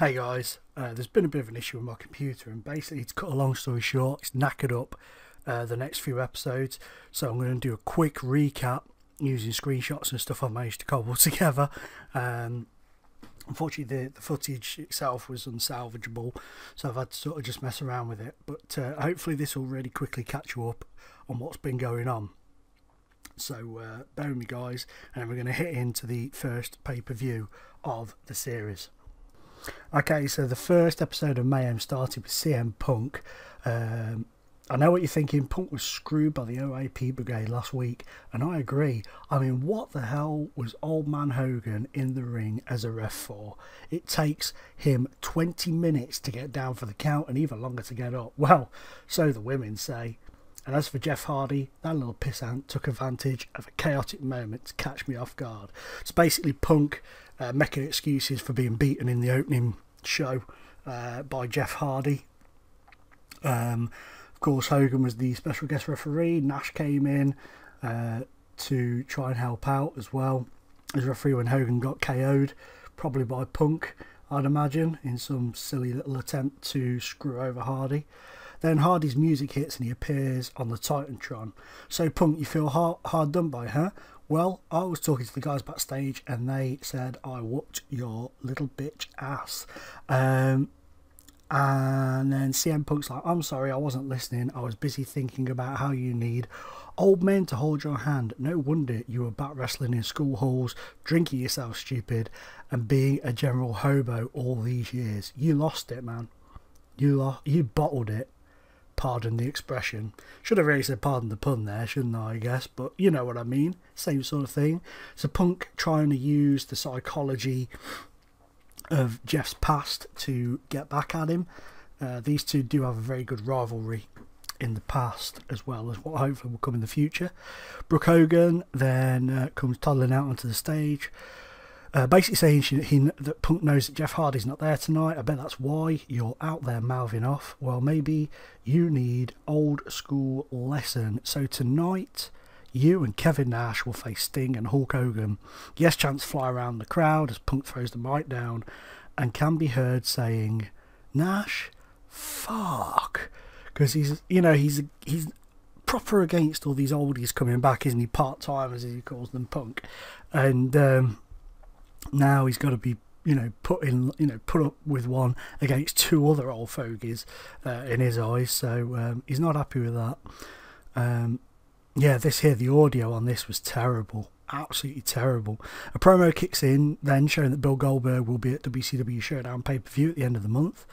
Hey guys, there's been a bit of an issue with my computer, and basically to cut a long story short, it's knackered up the next few episodes, so I'm going to do a quick recap using screenshots and stuff I've managed to cobble together. Unfortunately the footage itself was unsalvageable, so I've had to sort of just mess around with it, but hopefully this will really quickly catch you up on what's been going on. So bear with me guys, and we're going to hit into the first pay-per-view of the series. Okay, so the first episode of Mayhem started with CM Punk. I know what you're thinking, Punk was screwed by the OAP Brigade last week, and I agree. I mean, what the hell was old man Hogan in the ring as a ref for? It takes him 20 minutes to get down for the count and even longer to get up. Well, so the women say. And as for Jeff Hardy, that little pissant took advantage of a chaotic moment to catch me off guard. It's basically Punk making excuses for being beaten in the opening show by Jeff Hardy. Of course, Hogan was the special guest referee. Nash came in to try and help out as well as referee when Hogan got KO'd, probably by Punk, I'd imagine, in some silly little attempt to screw over Hardy. Then Hardy's music hits and he appears on the Titantron. So Punk, you feel hard done by, huh? Well, I was talking to the guys backstage and they said I whooped your little bitch ass. And then CM Punk's like, I'm sorry, I wasn't listening. I was busy thinking about how you need old men to hold your hand. No wonder you were back wrestling in school halls, drinking yourself stupid, and being a general hobo all these years. You lost it, man. You bottled it. Pardon the expression. Should have really said pardon the pun there, shouldn't I guess, but you know what I mean. Same sort of thing. So Punk trying to use the psychology of Jeff's past to get back at him. These two do have a very good rivalry in the past, as well as what hopefully will come in the future. Brooke Hogan then comes toddling out onto the stage, basically saying that Punk knows that Jeff Hardy's not there tonight. I bet that's why you're out there mouthing off. Well, maybe you need old school lesson. So tonight, you and Kevin Nash will face Sting and Hulk Hogan. Yes chants fly around the crowd as Punk throws the mic down and can be heard saying, Nash, fuck. Because he's proper against all these oldies coming back, isn't he? Part-timers, as he calls them, Punk. And now he's got to be, put up with one against two other old fogies in his eyes. So he's not happy with that. Yeah, the audio on this was terrible. Absolutely terrible. A promo kicks in then showing that Bill Goldberg will be at WCW Showdown pay-per-view at the end of the month.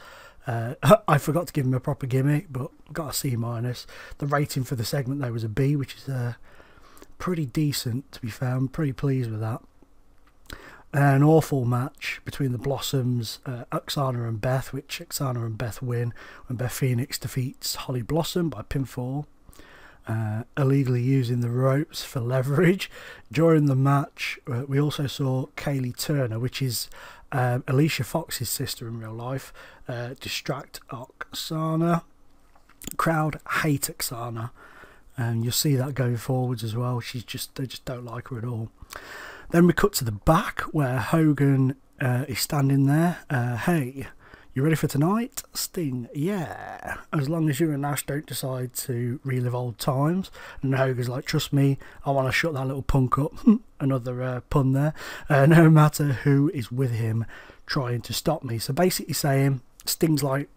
I forgot to give him a proper gimmick, but got a C-. The rating for the segment though was a B, which is pretty decent, to be fair. I'm pretty pleased with that. An awful match between the Blossoms, Oksana and Beth, which Oksana and Beth win when Beth Phoenix defeats Holly Blossom by pinfall, illegally using the ropes for leverage. During the match, we also saw Kaylee Turner, which is Alicia Fox's sister in real life, distract Oksana. Crowd hate Oksana, and you'll see that going forwards as well. They just don't like her at all. Then we cut to the back where Hogan is standing there. Hey, you ready for tonight? Sting, yeah. As long as you and Nash don't decide to relive old times. And Hogan's like, trust me, I want to shut that little punk up. Another pun there. No matter who is with him trying to stop me. So basically saying, Sting's like,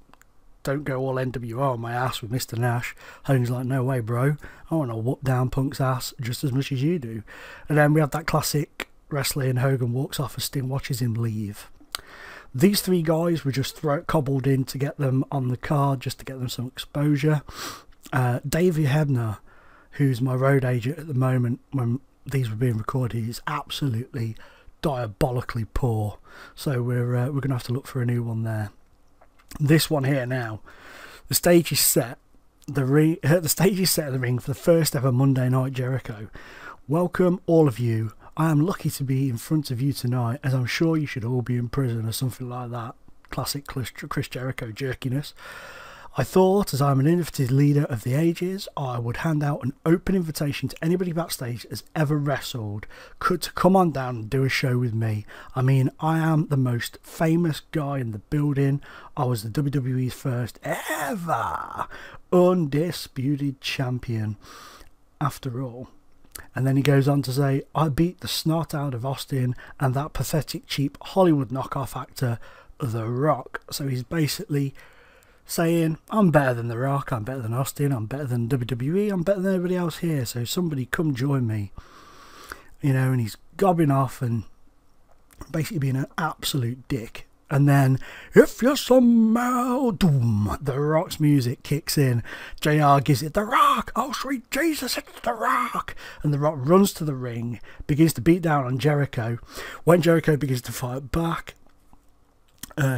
don't go all NWO on my ass with Mr. Nash. Hogan's like, no way, bro. I want to whoop down Punk's ass just as much as you do. And then we have that classic wrestling. Hogan walks off as Sting watches him leave. These three guys were just cobbled in to get them on the card, just to get them some exposure. Davey Hebner, who's my road agent at the moment when these were being recorded, is absolutely diabolically poor. So we're going to have to look for a new one there. This one here now, the stage is set. The stage is set in the ring for the first ever Monday Night Jericho. Welcome all of you. I am lucky to be in front of you tonight, as I'm sure you should all be in prison or something like that. Classic Chris Jericho jerkiness. I thought, as I'm an innovative leader of the ages, I would hand out an open invitation to anybody backstage that's ever wrestled to come on down and do a show with me. I mean, I am the most famous guy in the building. I was the WWE's first ever undisputed champion, after all. And then he goes on to say, I beat the snot out of Austin and that pathetic, cheap Hollywood knockoff actor, The Rock. So he's basically saying, I'm better than The Rock, I'm better than Austin, I'm better than WWE, I'm better than everybody else here, so somebody come join me. You know, and he's gobbing off and basically being an absolute dick. And then, if you smell doom, The Rock's music kicks in. JR gives it, The Rock, oh sweet Jesus, it's The Rock. And The Rock runs to the ring, begins to beat down on Jericho. When Jericho begins to fight back,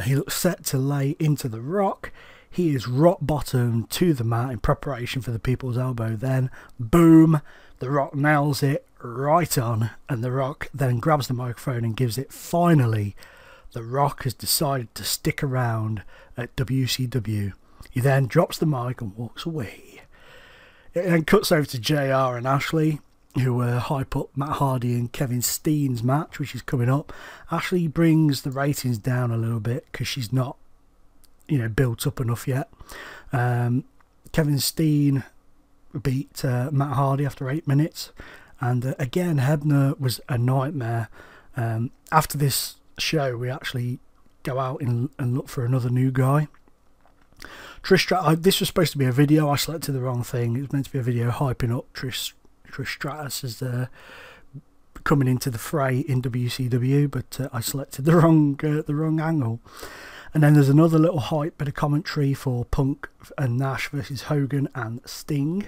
he looks set to lay into The Rock. He is rock bottom to the mat in preparation for the People's Elbow. Then, boom, The Rock nails it right on. And The Rock then grabs the microphone and gives it, finally, The Rock has decided to stick around at WCW. He then drops the mic and walks away. It then cuts over to JR and Ashley, who hype up Matt Hardy and Kevin Steen's match, which is coming up. Ashley brings the ratings down a little bit because she's not, you know, built up enough yet. Kevin Steen beat Matt Hardy after 8 minutes, and again Hebner was a nightmare. After this show, we actually go out and look for another new guy. Trish, this was supposed to be a video. I selected the wrong thing. It was meant to be a video hyping up Trish Stratus as coming into the fray in WCW, but I selected the wrong angle. And then there's another little hype bit of commentary for Punk and Nash versus Hogan and Sting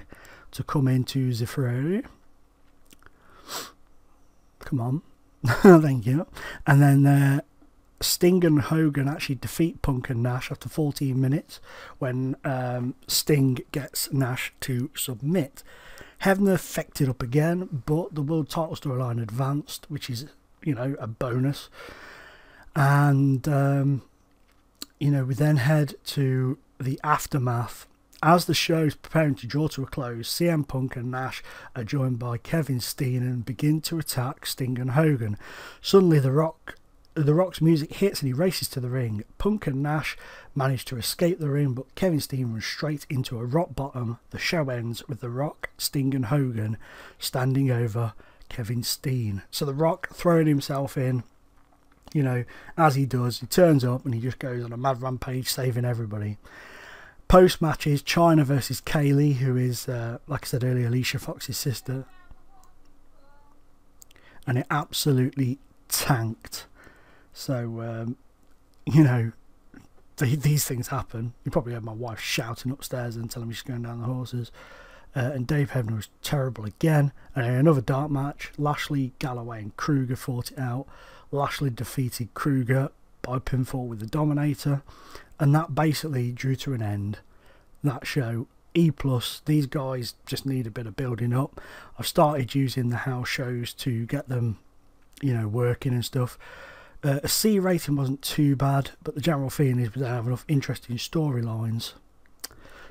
to come into the fray. Come on. Thank you. And then Sting and Hogan actually defeat Punk and Nash after 14 minutes when Sting gets Nash to submit. Hebner fecked it up again, but the world title storyline advanced, which is, you know, a bonus. And you know, we then head to the aftermath. As the show's preparing to draw to a close, CM Punk and Nash are joined by Kevin Steen and begin to attack Sting and Hogan. Suddenly The Rock's music hits and he races to the ring. Punk and Nash manage to escape the ring, but Kevin Steen runs straight into a rock bottom. The show ends with The Rock, Sting and Hogan standing over Kevin Steen. So The Rock throwing himself in, you know, as he does, he turns up and he just goes on a mad rampage saving everybody. Post matches, Chyna versus Kaylee, who is, like I said earlier, Alicia Fox's sister. And it absolutely tanked. So, you know, these things happen. You probably heard my wife shouting upstairs and telling me she's going down the horses. And Dave Hebner was terrible again. And another dark match, Lashley, Galloway and Kruger fought it out. Lashley defeated Kruger by pinfall with the Dominator, and that basically drew to an end that show. E+, these guys just need a bit of building up. I've started using the house shows to get them, you know, working and stuff. A C rating wasn't too bad, but the general feeling is we don't have enough interesting storylines.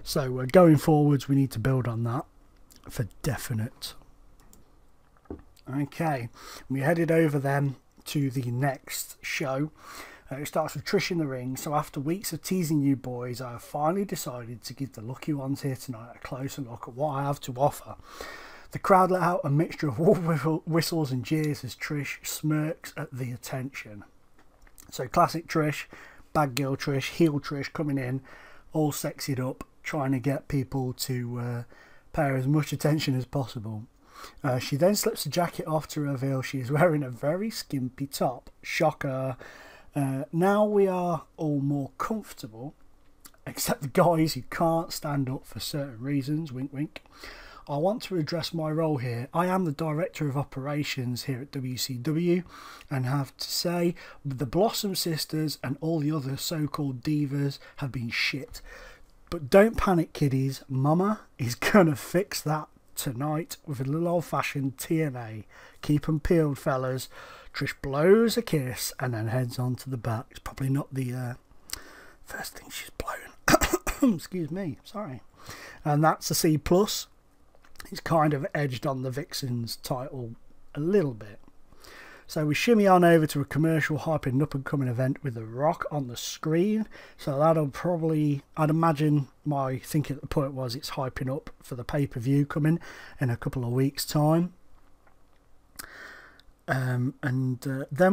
So going forwards, we need to build on that for definite. Okay, we headed over then to the next show. It starts with Trish in the ring. So after weeks of teasing you boys, I have finally decided to give the lucky ones here tonight a closer look at what I have to offer. The crowd let out a mixture of whistles and jeers as Trish smirks at the attention. So classic Trish, bad girl Trish, heel Trish coming in, all sexied up, trying to get people to pay her as much attention as possible. She then slips the jacket off to reveal she is wearing a very skimpy top. Shocker. Now we are all more comfortable, except the guys who can't stand up for certain reasons. Wink wink. I want to address my role here. I am the Director of Operations here at WCW and have to say the Blossom Sisters and all the other so-called divas have been shit. But don't panic kiddies, Mama is gonna fix that tonight with a little old-fashioned TNA. Keep 'em peeled, fellas. Trish blows a kiss and then heads on to the back. It's probably not the first thing she's blown. Excuse me, sorry. And that's a C+. It's kind of edged on the Vixen's title a little bit. So we shimmy on over to a commercial hyping up and coming event with The Rock on the screen. So that'll probably, I'd imagine my thinking at the point was it's hyping up for the pay-per-view coming in a couple of weeks' time. Then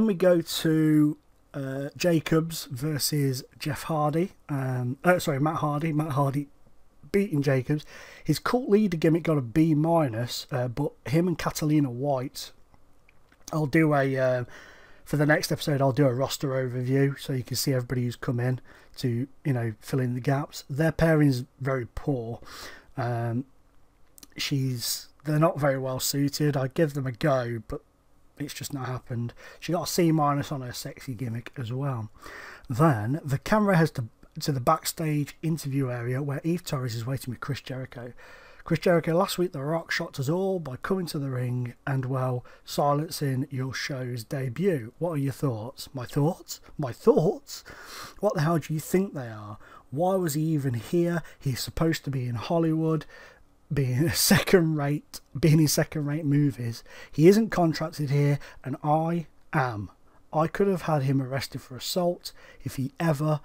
we go to Jacobs versus Jeff Hardy. Matt Hardy. Matt Hardy beating Jacobs. His cult leader gimmick got a B-, but him and Catalina White, I'll do for the next episode, I'll do a roster overview so you can see everybody who's come in to, fill in the gaps. Their pairing's very poor. They're not very well suited. I give them a go, but it's just not happened. She got a C- on her sexy gimmick as well. Then the camera heads to the backstage interview area where Eve Torres is waiting with Chris Jericho. Chris Jericho, last week The Rock shocked us all by coming to the ring and, well, silencing your show's debut. What are your thoughts? My thoughts? My thoughts? What the hell do you think they are? Why was he even here? He's supposed to be in Hollywood, being in second-rate movies. He isn't contracted here, and I am. I could have had him arrested for assault. If he ever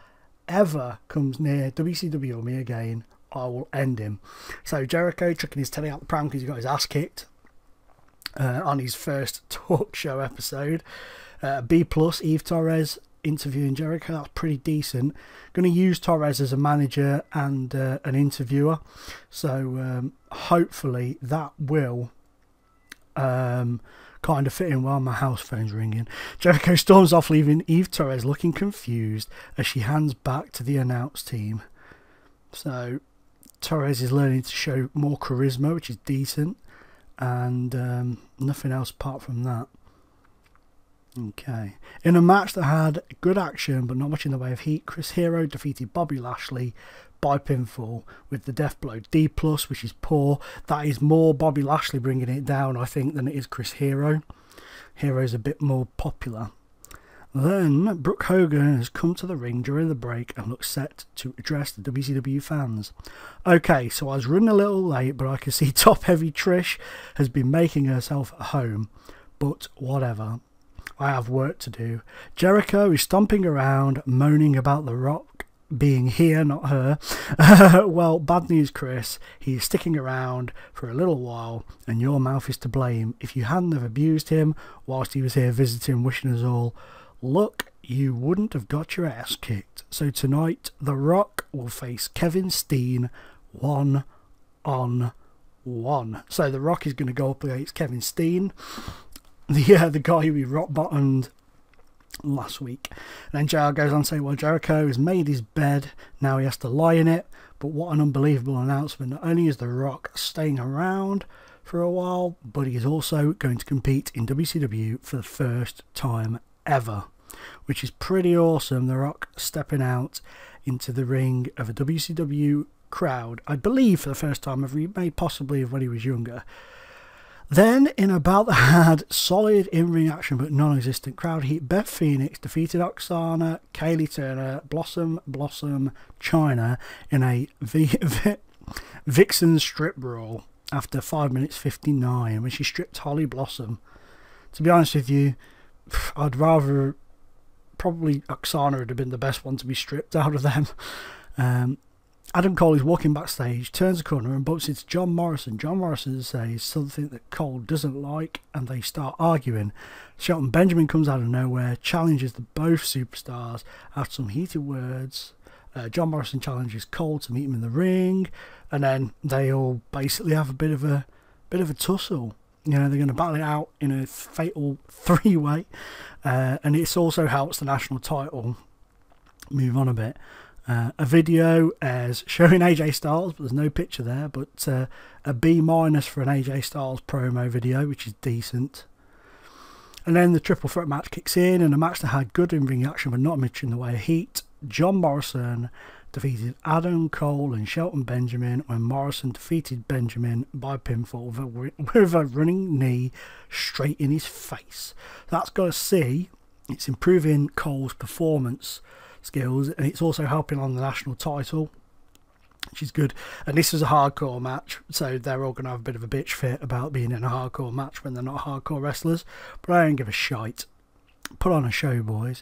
comes near WCW or me again, I will end him. So Jericho chucking his telly out the pram because he got his ass kicked on his first talk show episode. B+, Eve Torres interviewing Jericho. That's pretty decent. Going to use Torres as a manager and an interviewer. So hopefully that will kind of fit in well. My house phone's ringing. Jericho storms off, leaving Eve Torres looking confused as she hands back to the announce team. So Torres is learning to show more charisma, which is decent, and nothing else apart from that. Okay. In a match that had good action but not much in the way of heat, Chris Hero defeated Bobby Lashley by pinfall with the death blow. D+, which is poor. That is more Bobby Lashley bringing it down, I think, than it is Chris Hero. Hero's a bit more popular. Then Brooke Hogan has come to the ring during the break and looks set to address the WCW fans. Okay, so I was running a little late, but I can see top heavy Trish has been making herself at home. But whatever. I have work to do. Jericho is stomping around, moaning about The Rock being here, not her. Well, bad news, Chris. He's sticking around for a little while, and your mouth is to blame. If you hadn't have abused him whilst he was here visiting, wishing us all luck, you wouldn't have got your ass kicked. So tonight, The Rock will face Kevin Steen 1-on-1. So The Rock is going to go up against Kevin Steen, the guy who we rock bottomed last week. And then JR goes on to say, well, Jericho has made his bed, now he has to lie in it. But what an unbelievable announcement. Not only is The Rock staying around for a while, but he is also going to compete in WCW for the first time ever, which is pretty awesome. The Rock stepping out into the ring of a WCW crowd, I believe for the first time ever. He may possibly have when he was younger. Then, in about that had solid in-ring action but non-existent crowd heat, Beth Phoenix defeated Oksana, Kaylee Turner, Blossom, Chyna in a Vixen strip brawl after 5 minutes 59 when she stripped Holly Blossom. To be honest with you, I'd rather, probably Oksana would have been the best one to be stripped out of them. Adam Cole is walking backstage, turns a corner and bumps into John Morrison. John Morrison says something that Cole doesn't like and they start arguing. Shelton Benjamin comes out of nowhere, challenges the both superstars after some heated words. John Morrison challenges Cole to meet him in the ring, and then they all basically have a bit of a tussle. You know, they're going to battle it out in a fatal three-way, and it also helps the national title move on a bit. A video as showing AJ Styles, but there's no picture there, but a B- for an AJ Styles promo video, which is decent. And then the triple threat match kicks in, and a match that had good in-ring action but not much in the way of heat. John Morrison defeated Adam Cole and Shelton Benjamin when Morrison defeated Benjamin by pinfall with a running knee straight in his face. That's got to see. It's improving Cole's performance skills, and it's also helping on the national title. which is good. And this was a hardcore match, so they're all going to have a bit of a bitch fit about being in a hardcore match when they're not hardcore wrestlers, but I don't give a shite. Put on a show, boys.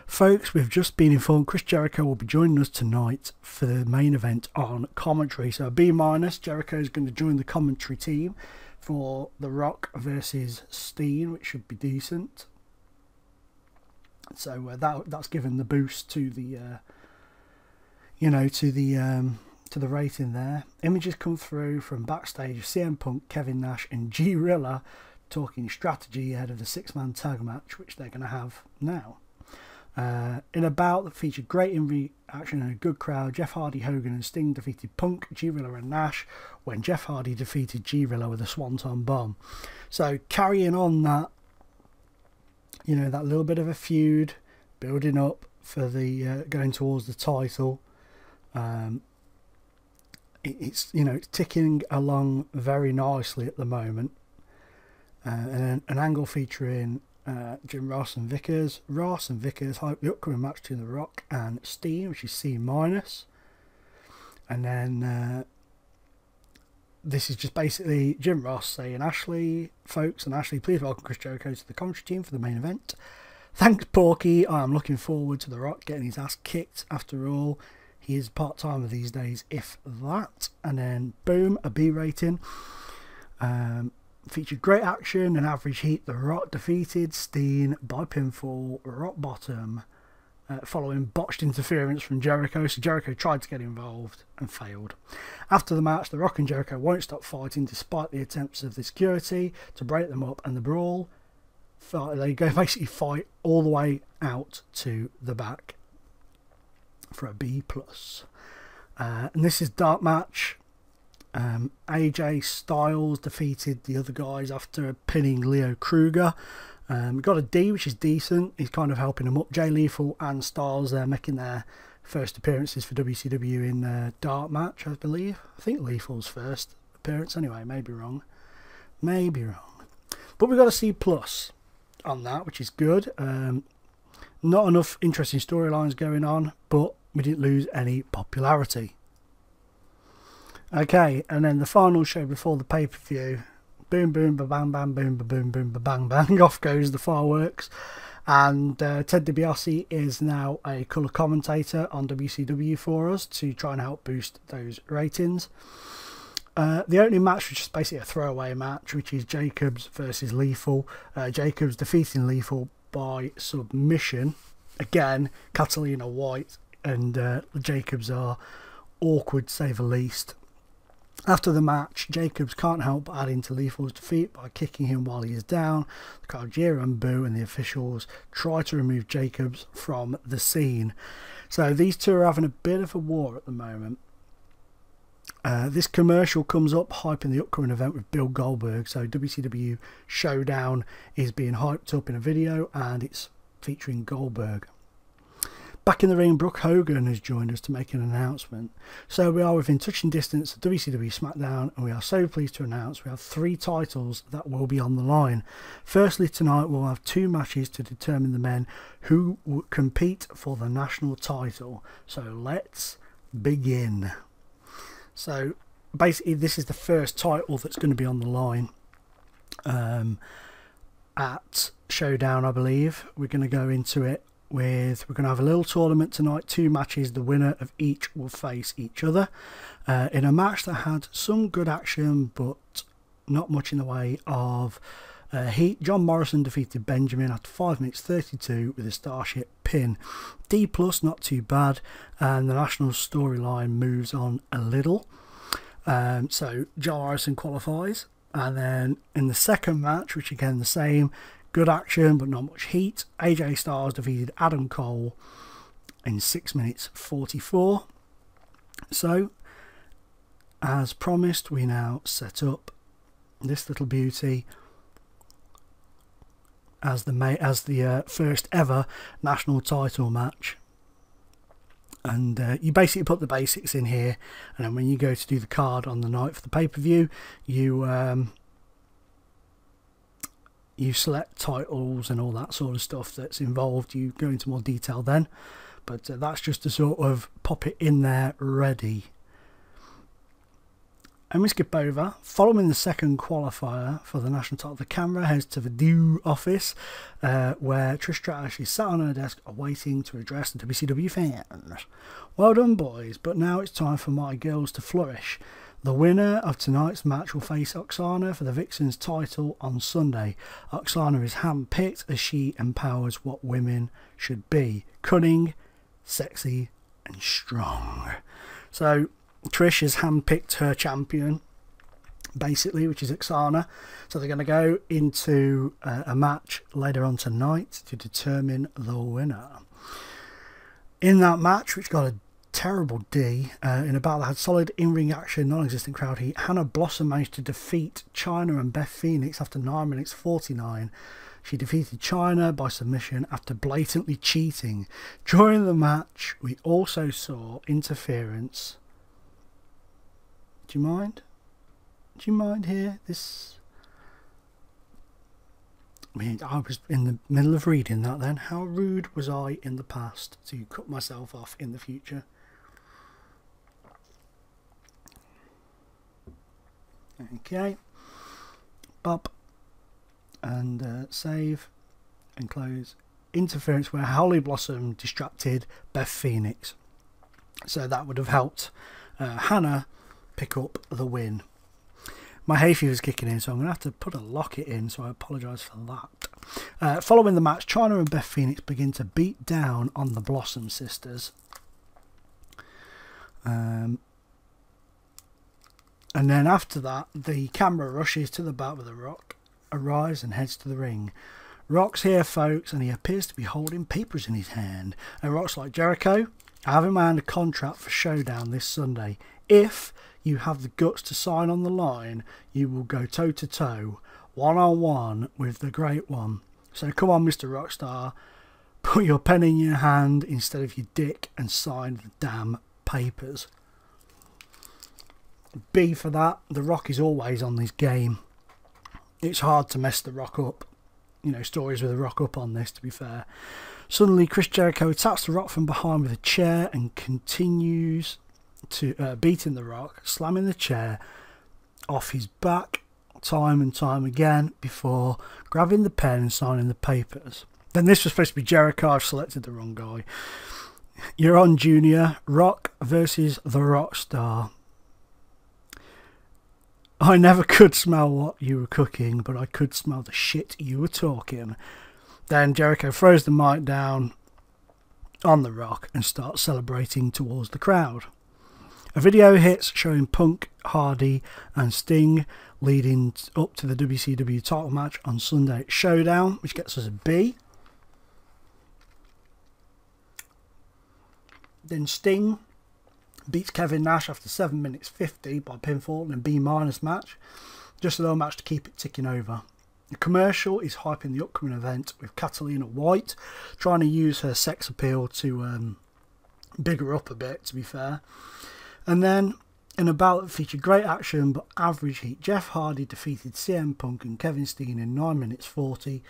Folks, we've just been informed Chris Jericho will be joining us tonight for the main event on commentary. So B-, Jericho is going to join the commentary team for The Rock versus Steen, which should be decent. So that's given the boost to the, to the rating there. Images come through from backstage of CM Punk, Kevin Nash, and G-Rilla talking strategy ahead of the 6-man tag match, which they're going to have now. In a bout that featured great in-ring action and a good crowd, Jeff Hardy, Hogan and Sting defeated Punk, G-Rilla and Nash when Jeff Hardy defeated G-Rilla with a Swanton Bomb. So carrying on that, that little bit of a feud, building up for the going towards the title. It's ticking along very nicely at the moment. And an angle featuring Jim Ross and Vickers. Ross and Vickers hype the upcoming match between The Rock and Steen, which is C-. And then this is just basically Jim Ross saying, Ashley, folks, and Ashley, please welcome Chris Jericho to the commentary team for the main event. Thanks, Porky. I am looking forward to The Rock getting his ass kicked. After all, he is part-timer these days, if that. And then, boom, a B rating. Featured great action and average heat. The Rock defeated Steen by pinfall, rock bottom, following botched interference from Jericho. So Jericho tried to get involved and failed. After the match, The Rock and Jericho won't stop fighting despite the attempts of the security to break them up, and the brawl, they go basically fight all the way out to the back for a B+. And this is dark match. AJ Styles defeated the other guys after pinning Leo Kruger. Got a D, which is decent. He's kind of helping them up. Jay Lethal and Styles, they're making their first appearances for WCW in dark match, I believe. I think Lethal's first appearance anyway. Maybe wrong. But we've got a C+ on that, which is good. Not enough interesting storylines going on, but we didn't lose any popularity. Okay, and then the final show before the pay-per-view, boom, boom, ba-bang, bang, boom, ba-boom, boom, ba-bang, bang, off goes the fireworks. And Ted DiBiase is now a colour commentator on WCW for us to try and help boost those ratings. The opening match was just basically a throwaway match, which is Jacobs versus Lethal. Jacobs defeating Lethal by submission. Again, Catalina White and Jacobs are awkward, to say the least. After the match, Jacobs can't help but adding to Lethal's defeat by kicking him while he is down. The crowd jeer and boo, and the officials try to remove Jacobs from the scene. So these two are having a bit of a war at the moment. This commercial comes up hyping the upcoming event with Bill Goldberg. So WCW Showdown is being hyped up in a video, and it's featuring Goldberg. Back in the ring, Brooke Hogan has joined us to make an announcement. So we are within touching distance of WCW SmackDown, and we are so pleased to announce we have 3 titles that will be on the line. Firstly, tonight we'll have 2 matches to determine the men who will compete for the national title. So let's begin. So basically this is the first title that's going to be on the line at Showdown, I believe. We're going to go into it we're going to have a little tournament tonight, 2 matches. The winner of each will face each other in a match that had some good action but not much in the way of heat. John Morrison defeated Benjamin after 5 minutes 32 with a Starship pin. D+, not too bad, and the national storyline moves on a little. So John Morrison qualifies, and then in the second match, which again the same, good action but not much heat, AJ Styles defeated Adam Cole in 6 minutes 44. So as promised, we now set up this little beauty as the first ever national title match. And you basically put the basics in here, and then when you go to do the card on the night for the pay-per-view, you select titles and all that sort of stuff that's involved. You go into more detail then, but that's just to sort of pop it in there ready. And we skip over. Following the second qualifier for the national title, the camera heads to the DEW office, where Trish Stratus is sat on her desk awaiting to address the WCW fans. Well done, boys, but now it's time for my girls to flourish. The winner of tonight's match will face Oksana for the Vixens title on Sunday. Oksana is hand-picked as she empowers what women should be. Cunning, sexy and strong. So Trish has handpicked her champion, basically, which is Oksana. So they're going to go into a match later on tonight to determine the winner. In that match, which got a terrible D, in a battle that had solid in-ring action, non-existent crowd heat, Hannah Blossom managed to defeat Chyna and Beth Phoenix after 9 minutes 49. She defeated Chyna by submission after blatantly cheating. During the match, we also saw interference. Do you mind? Do you mind here? This... I mean, I was in the middle of reading that then. How rude was I in the past to cut myself off in the future? Okay. Bop. And save. And close. Interference where Holly Blossom distracted Beth Phoenix. So that would have helped Hannah pick up the win. My hay fever's kicking in, so I'm going to have to put a locket in, so I apologise for that. Following the match, Chyna and Beth Phoenix begin to beat down on the Blossom sisters. And then after that, the camera rushes to the back with The Rock, arrives and heads to the ring. Rock's here, folks, and he appears to be holding papers in his hand. And Rock's like, Jericho, I have in my hand a contract for Showdown this Sunday. If you have the guts to sign on the line, you will go toe-to-toe, one-on-one with the Great One. So come on, Mr. Rockstar, put your pen in your hand instead of your dick and sign the damn papers. B for that, The Rock is always on this game. It's hard to mess The Rock up. You know, stories with The Rock up on this, to be fair. Suddenly, Chris Jericho attacks The Rock from behind with a chair and continues to beating The Rock, slamming the chair off his back time and time again before grabbing the pen and signing the papers. Then this was supposed to be Jericho. I've selected the wrong guy. You're on, Junior. Rock versus the Rockstar. I never could smell what you were cooking, but I could smell the shit you were talking. Then Jericho throws the mic down on The Rock and starts celebrating towards the crowd. A video hits showing Punk, Hardy and Sting leading up to the WCW title match on Sunday at Showdown, which gets us a B. Then Sting beats Kevin Nash after 7 minutes 50 by pinfall in a B- match. Just a little match to keep it ticking over. The commercial is hyping the upcoming event with Catalina White trying to use her sex appeal to big her up a bit, to be fair. And then, in a battle that featured great action but average heat, Jeff Hardy defeated CM Punk and Kevin Steen in 9 minutes 40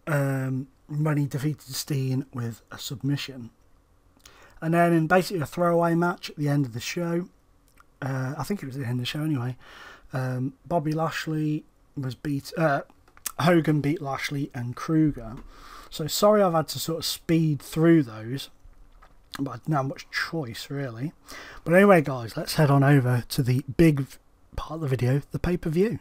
when he defeated Steen with a submission. And then, in basically a throwaway match at the end of the show, I think it was the end of the show anyway, Bobby Lashley was Hogan beat Lashley and Kruger. So sorry I've had to sort of speed through those, but I didn't have much choice really. But anyway guys, let's head on over to the big part of the video, the pay-per-view.